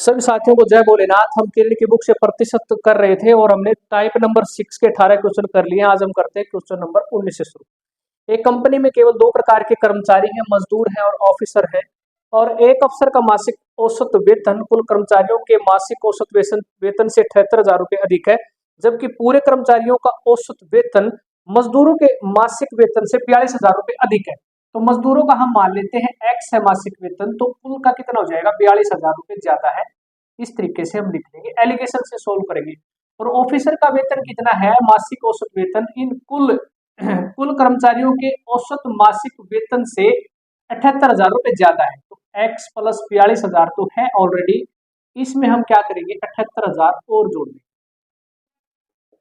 सभी साथियों को जय भोलेनाथ। हम किरण की बुक से प्रतिशत कर रहे थे और हमने टाइप नंबर 6 के 18 क्वेश्चन कर लिए। आज हम करते हैं क्वेश्चन नंबर 19 से शुरू। एक कंपनी में केवल दो प्रकार के कर्मचारी हैं, मजदूर हैं और ऑफिसर हैं। और एक अफसर का मासिक औसत वेतन कुल कर्मचारियों के मासिक औसत वेतन से 78,000 रुपये अधिक है, जबकि पूरे कर्मचारियों का औसत वेतन मजदूरों के मासिक वेतन से 42,000 रुपये अधिक है। तो मजदूरों का हम मान लेते हैं एक्स है मासिक वेतन, तो कुल का कितना हो जाएगा 42,000 रुपये ज्यादा है। इस तरीके से हम लिख लेंगे, एलिगेशन से सोल्व करेंगे। और ऑफिसर का वेतन कितना है, मासिक औसत वेतन इन कुल कुल कर्मचारियों के औसत मासिक वेतन से 78,000 रुपये ज्यादा है। तो एक्स प्लस 42,000 तो है ऑलरेडी, इसमें हम क्या करेंगे 78,000 और जोड़ देंगे,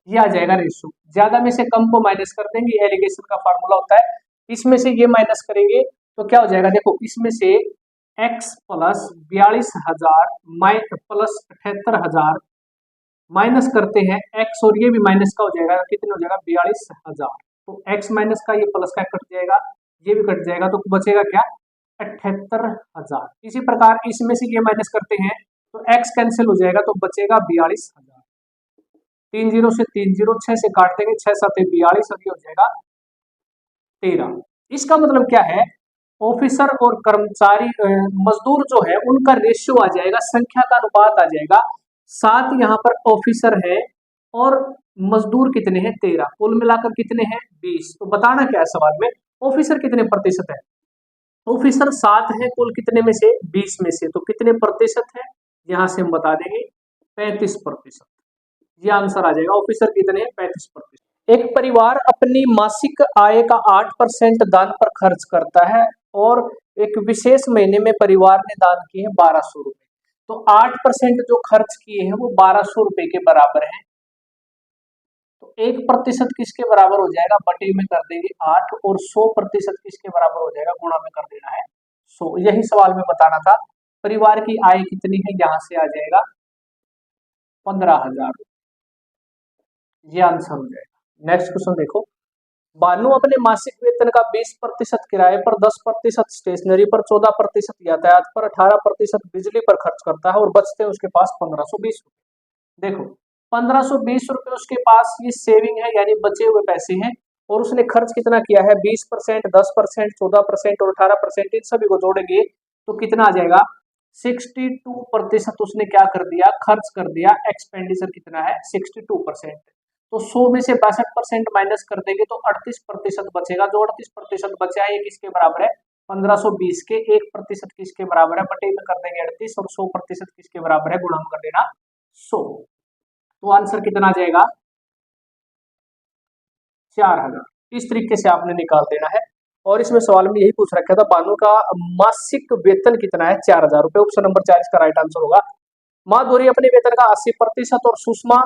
ये आ जाएगा रेशो। ज्यादा में से कम को माइनस कर देंगे, एलिगेशन का फार्मूला होता है। इसमें से ये माइनस करेंगे तो क्या हो जाएगा, देखो इसमें से x प्लस 42,000 प्लस 78,000 माइनस करते हैं x, और ये भी माइनस का हो जाएगा, कितने हो जाएगा 42,000। तो x माइनस का ये प्लस का कट जाएगा, ये भी कट जाएगा, तो बचेगा क्या 78,000। इसी प्रकार इसमें से ये माइनस करते हैं तो x कैंसिल हो जाएगा, तो बचेगा 42,000। 3 जीरो से 3 जीरो, 6 से काट देंगे, 6 7 42, अभी हो जाएगा 13। इसका मतलब क्या है, ऑफिसर और कर्मचारी मजदूर जो है उनका रेशियो आ जाएगा, संख्या का अनुपात आ जाएगा 7। यहाँ पर ऑफिसर है और मजदूर कितने हैं 13, कुल मिलाकर कितने हैं 20। तो बताना क्या है सवाल में, ऑफिसर कितने प्रतिशत है, ऑफिसर 7 है कुल कितने में से 20 में से, तो कितने प्रतिशत है यहाँ से हम बता देंगे 35%। ये आंसर आ जाएगा, ऑफिसर कितने हैं 35%। एक परिवार अपनी मासिक आय का 8% दान पर खर्च करता है और एक विशेष महीने में परिवार ने दान किए हैं 1200 रुपए। तो 8% जो खर्च किए हैं वो 1200 रुपए के बराबर है। तो 1% किसके बराबर हो जाएगा, बटे में कर देंगे 8, और 100% किसके बराबर हो जाएगा, गुणा में कर देना है 100। यही सवाल में बताना था। परिवार की आय कितनी है, यहां से आ जाएगा 15,000, ये आंसर हो जाएगा। नेक्स्ट क्वेश्चन देखो, बानू अपने मासिक वेतन का 20% किराए पर, 10% स्टेशनरी पर, 14% यातायात पर, 18% बिजली पर खर्च करता है और बचते हैं उसके पास 1520 रुपए। देखो 1520 रुपए उसके पास ये सेविंग है, यानी बचे हुए पैसे हैं, और उसने खर्च कितना किया है 20%, 10%, 14% और 18%, इन सभी को जोड़ेंगे तो कितना आ जाएगा 62% उसने क्या कर दिया, खर्च कर दिया। एक्सपेंडिचर कितना है 62%। तो 100 में से 62% माइनस कर देंगे तो 38% बचेगा। जो 38% बचा है ये किसके बराबर है 1520 के, 1% किसके बराबर है, बटे में कर देंगे 38, और 100% किसके बराबर है, गुणा में कर देना 100। तो आंसर कितना आ जाएगा 4,000। इस तरीके से आपने निकाल देना है। और इसमें सवाल में यही पूछ रखा था, बानू का मासिक वेतन कितना है 4,000 रुपए। ऑप्शन नंबर 4 इसका राइट आंसर होगा। माधुरी अपने वेतन का 80% और सुषमा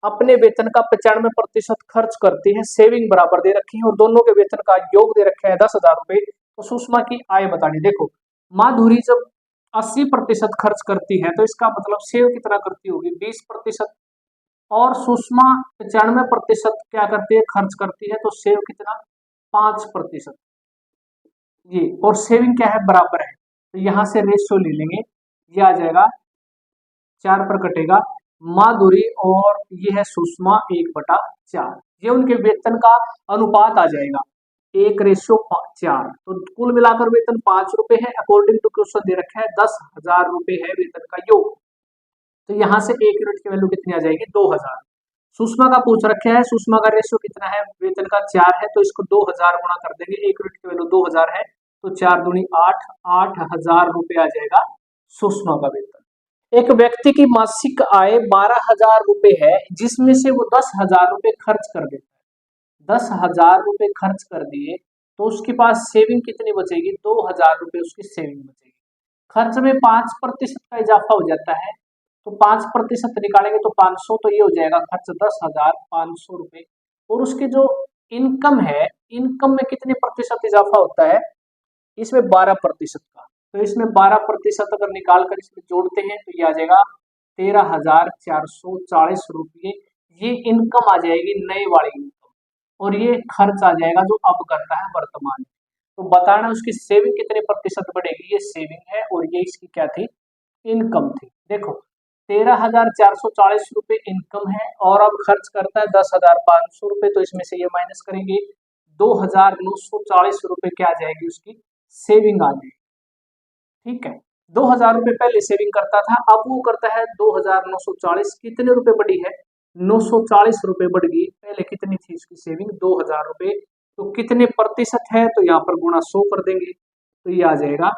अपने वेतन का 95% खर्च करती है। सेविंग बराबर दे रखी है और दोनों के वेतन का योग दे रखे हैं 10,000 रुपए। तो सुषमा की आय बतानी। देखो माधुरी जब 80% खर्च करती है तो इसका मतलब सेव कितना करती होगी 20%, और सुषमा 95% क्या करती है खर्च करती है, तो सेव कितना 5%। ये और सेविंग क्या है बराबर है, तो यहां से रेशियो ले लेंगे, ये आ जाएगा 4 पर कटेगा माधुरी और ये है सुषमा 1/4। ये उनके वेतन का अनुपात आ जाएगा 1:4। तो कुल मिलाकर वेतन 5 रुपए है, अकॉर्डिंग टू क्वेश्चन दे रखा है 10,000 रुपए है वेतन का योग। तो यहाँ से 1 यूनिट की वैल्यू कितनी आ जाएगी 2,000। सुषमा का पूछ रखे है, सुषमा का रेशियो कितना है, वेतन का 4 है, तो इसको 2,000 गुणा कर देंगे, 1 यूनिट की वैल्यू 2,000 है, तो 4 दूनी 8, 8,000 रुपए आ जाएगा सुषमा का वेतन। एक व्यक्ति की मासिक आय 12,000 रुपए है, जिसमें से वो 10,000 रुपए खर्च कर देता है। 10,000 रुपए खर्च कर दिए तो उसके पास सेविंग कितनी बचेगी 2,000 रुपए उसकी सेविंग बचेगी। खर्च में 5% का इजाफा हो जाता है, तो 5% निकालेंगे तो 500, तो ये हो जाएगा खर्च 10,500 रुपए। और उसकी जो इनकम है, इनकम में कितने प्रतिशत इजाफा होता है, इसमें 12% का। तो इसमें 12% अगर निकाल कर इसमें जोड़ते हैं तो ये आ जाएगा 13,440 रुपये। ये इनकम आ जाएगी नए वाली इनकम, और ये खर्च आ जाएगा जो अब करता है वर्तमान में। तो बताना उसकी सेविंग कितने प्रतिशत बढ़ेगी, ये सेविंग है और ये इसकी क्या थी इनकम थी। देखो 13,440 रुपये इनकम है और अब खर्च करता है 10,500 रुपये, तो इसमें से ये माइनस करेंगे 2,940 रुपये क्या आ जाएगी, उसकी सेविंग आ जाएगी। ठीक है, 2,000 रुपये पहले सेविंग करता था, अब वो करता है 2,940। कितने रुपए बढ़ी है, 940 रुपये बढ़ गई। पहले कितनी थी इसकी सेविंग, 2,000 रुपये। तो कितने प्रतिशत है, तो यहाँ पर गुणा 100 कर देंगे, तो ये आ जाएगा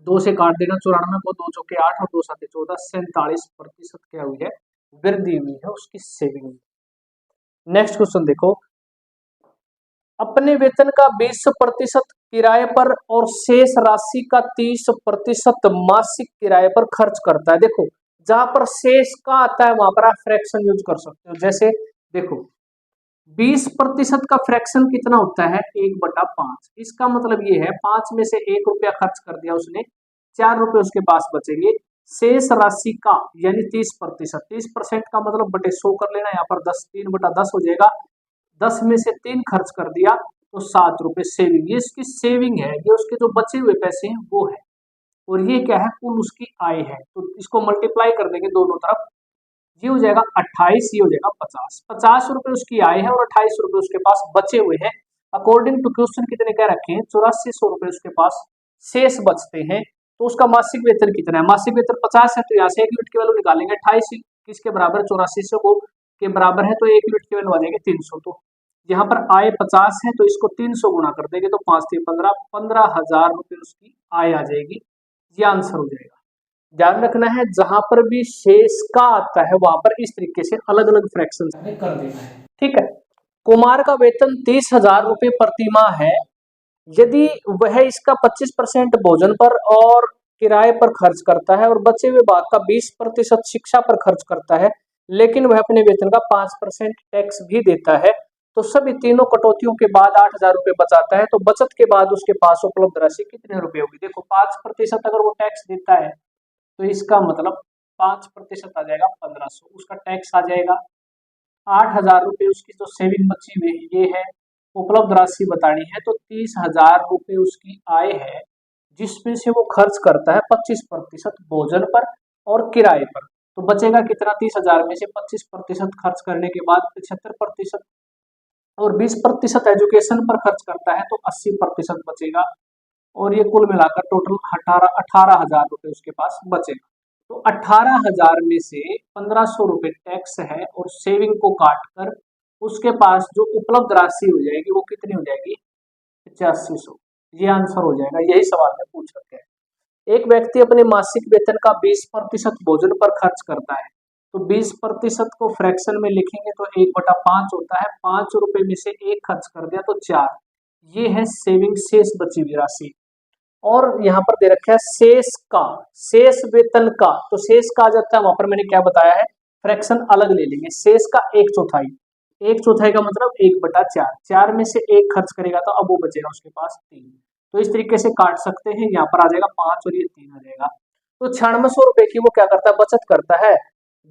2 से काट देना 94 को, 2 चौके 8 और 2 सात 14, 47% क्या हुई है, वृद्धि हुई है उसकी सेविंग में। नेक्स्ट क्वेश्चन देखो, अपने वेतन का 20% किराए पर और शेष राशि का 30% मासिक किराए पर खर्च करता है। देखो जहां पर शेष का आता है वहां पर आप फ्रैक्शन यूज कर सकते हो। जैसे देखो 20% का फ्रैक्शन कितना होता है, 1/5। इसका मतलब ये है 5 में से 1 रुपया खर्च कर दिया उसने, 4 रुपए उसके पास बचेंगे। शेष राशि का यानी 30%, 30% का मतलब बटे 100 कर लेना, यहाँ पर 10, 3/10 हो जाएगा। 10 में से 3 खर्च कर दिया तो 7 रुपए सेविंग, ये इसकी सेविंग है, ये उसके जो बचे हुए पैसे हैं वो है। और ये क्या है, कुल उसकी आय है। तो इसको मल्टीप्लाई कर देंगे दोनों तरफ, ये हो जाएगा 28, ये हो जाएगा 50। 50 रुपए उसकी आय है और 28 रुपए उसके पास बचे हुए हैं। अकॉर्डिंग टू क्वेश्चन कितने क्या रखे हैं, 8400 रुपए उसके पास शेष बचते हैं। तो उसका मासिक वेतन कितना है, मासिक वेतन 50 है, तो यहाँ से 1 यूनिट की वैल्यू निकालेंगे। 28 किसके बराबर, 8400 को के बराबर है, तो 1 यूनिट की वैल्यू आ जाएगी 300। तो यहाँ पर आय 50 है, तो इसको 300 गुणा कर देंगे, तो 5 3 15, 15,000 रुपए उसकी आय आ जाएगी। ये आंसर हो जाएगा। ध्यान रखना है जहां पर भी शेष का आता है वहां पर इस तरीके से अलग अलग फ्रैक्शन कर देना है। ठीक है, कुमार का वेतन 30,000 रुपये प्रति माह है। यदि वह इसका 25% भोजन पर और किराए पर खर्च करता है और बचे हुए भाग का 20% शिक्षा पर खर्च करता है, लेकिन वह अपने वेतन का 5% टैक्स भी देता है, तो सभी तीनों कटौतियों के बाद 8,000 रुपये बचाता है, तो बचत के बाद उसके पास उपलब्ध राशि कितने रुपए होगी। देखो 5% अगर वो टैक्स देता है तो इसका मतलब 5% आ जाएगा 1,500, उसका टैक्स आ जाएगा। 8,000 रुपये उसकी जो सेविंग बची हुई ये है, उपलब्ध राशि बतानी है, तो 30,000 रुपये उसकी आय है, जिसमें से वो खर्च करता है 25% भोजन पर और किराए पर। तो बचेगा कितना, 30,000 में से 25% खर्च करने के बाद 75% और 20% एजुकेशन पर खर्च करता है, तो 80% बचेगा। और ये कुल मिलाकर टोटल 18,000 रुपये उसके पास बचेगा। तो 18,000 में से 1,500 रुपये टैक्स है और सेविंग को काट कर उसके पास जो उपलब्ध राशि हो जाएगी वो कितनी हो जाएगी, 8500। ये आंसर हो जाएगा, यही सवाल में पूछ रखे हैं। एक व्यक्ति अपने मासिक वेतन का 20% भोजन पर खर्च करता है, तो 20% को फ्रैक्शन में लिखेंगे तो 1/5 होता है। 5 रुपए में से 1 खर्च कर दिया तो 4, ये है सेविंग, शेष बची हुई राशि। और यहाँ पर दे रखा है शेष का, शेष वेतन का, तो शेष का आ जाता है, वहां पर मैंने क्या बताया है, फ्रैक्शन अलग ले लेंगे। शेष का 1/4, 1/4 का मतलब 1/4, 4 में से 1 खर्च करेगा तो अब वो बचेगा उसके पास 3। तो इस तरीके से काट सकते हैं, यहाँ पर आ जाएगा 5 और ये 3 आ जाएगा। तो 9600 रुपए की वो क्या करता है, बचत करता है।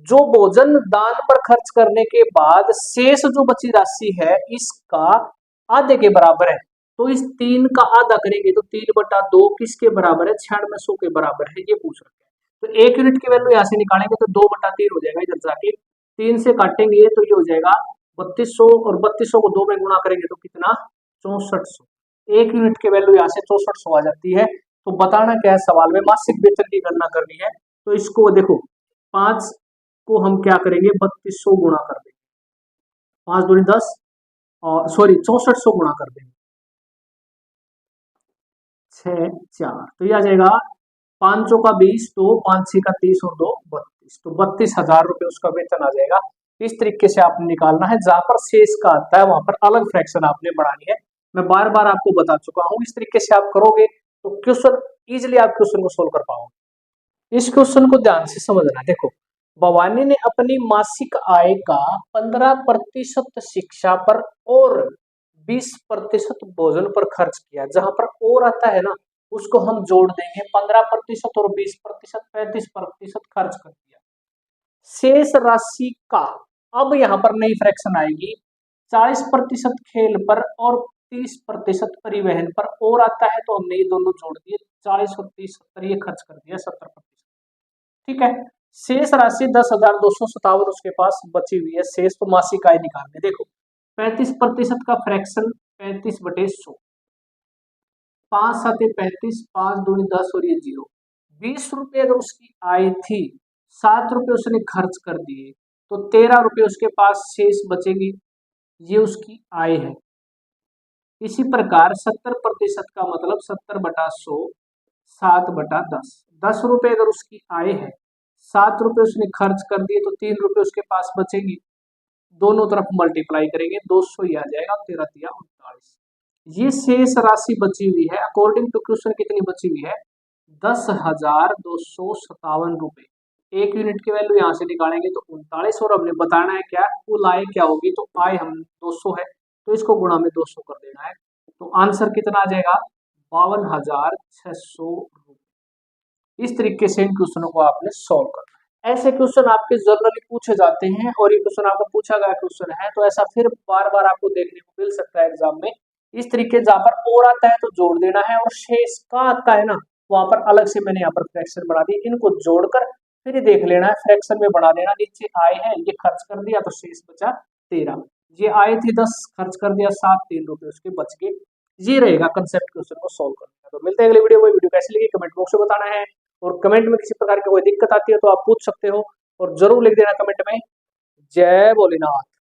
जो भोजन दान पर खर्च करने के बाद शेष जो बची राशि है इसका आधे के बराबर है, तो इस 3 का आधा करेंगे तो 3/2 किसके बराबर है, 9600 के बराबर है, ये पूछ रखे हैं। तो 1 यूनिट की वैल्यू यहाँ से निकालेंगे तो 2/3 हो जाएगा, इधर जाके 3 से काटेंगे तो ये हो जाएगा 3200, और 3200 को 2 में गुणा करेंगे तो कितना, 6400। 1 यूनिट की वैल्यू यहाँ से 6400 आ जाती है। तो बताना क्या है, सवाल में मासिक वेतन की गणना करनी है, तो इसको देखो 5 को हम क्या करेंगे, 3200 गुणा कर देंगे, 5 दूनी 10, और सॉरी 6400 गुणा कर देंगे, 6 4, तो ये आ जाएगा 5 का 20, तो 5 6 का 30 और 2 32, तो 32,000 रुपये उसका वेतन आ जाएगा। इस तरीके से आपने निकालना है, जहां पर शेष का आता है वहां पर अलग फ्रैक्शन आपने बढ़ानी है। मैं बार बार आपको बता चुका हूं, इस तरीके से आप करोगे तो क्वेश्चन इजिली आप क्वेश्चन को सोल्व कर पाओगे। इस क्वेश्चन को ध्यान से समझना। देखो भवानी ने अपनी मासिक आय का 15% शिक्षा पर और 20% भोजन पर खर्च किया। जहां पर और आता है ना उसको हम जोड़ देंगे, 15% और 20%, 35% खर्च कर दिया। शेष राशि का अब यहाँ पर नई फ्रैक्शन आएगी, 40% खेल पर और 30% परिवहन पर और आता है, तो हमने ये दोनों जोड़ दिए, 40 और 30 70, ये खर्च कर दिया 70%। ठीक है। शेष राशि 10,257 उसके पास बची हुई है शेष, तो मासिक आय निकालने। देखो 35% का फ्रैक्शन 35/100, 5 7 35, 5 दूनी 10 और ये 0। 20 रुपये अगर उसकी आय थी, 7 रुपये उसने खर्च कर दिए, तो 13 रुपये उसके पास शेष बचेगी, ये उसकी आय है। इसी प्रकार 70% का मतलब 70/100, 7/10। 10 रुपये अगर उसकी आय है, 7 रुपये उसने खर्च कर दिए, तो 3 रुपये उसके पास बचेंगे। दोनों तरफ मल्टीप्लाई करेंगे, 200 ही आ जाएगा, 13 तिया 39। ये शेष राशि बची हुई है, अकॉर्डिंग टू क्वेश्चन कितनी बची हुई है, 10,257 रुपए। एक यूनिट की वैल्यू यहाँ से निकालेंगे तो 39, और हमने बताना है क्या, कुल आय क्या होगी, तो आय हम 200 है, तो इसको गुणा में 200 कर देना है, तो आंसर कितना आ जाएगा, 52,600 रुपए। इस तरीके से इन क्वेश्चनों को आपने सॉल्व करना है। ऐसे क्वेश्चन आपके जनरली पूछे जाते हैं, और ये क्वेश्चन आपको पूछा गया क्वेश्चन है, तो ऐसा फिर बार बार आपको देखने को मिल सकता है एग्जाम में। इस तरीके जहाँ पर और आता है तो जोड़ देना है, और शेष का आता है ना, वहां पर अलग से मैंने यहाँ पर फ्रैक्शन बना दी, इनको जोड़कर फिर ये देख लेना है, फ्रैक्शन में बना देना। नीचे आय है, ये खर्च कर दिया तो शेष बचा 13। ये आय थी 10, खर्च कर दिया 7, 3 रुपये उसके बच गए। ये रहेगा कंसेप्ट क्वेश्चन को सॉल्व करने का। तो मिलते हैं अगले वीडियो में। वीडियो कैसी लगी कमेंट बॉक्स में बताना है, और कमेंट में किसी प्रकार की कोई दिक्कत आती है तो आप पूछ सकते हो, और जरूर लिख देना कमेंट में जय भोलेनाथ।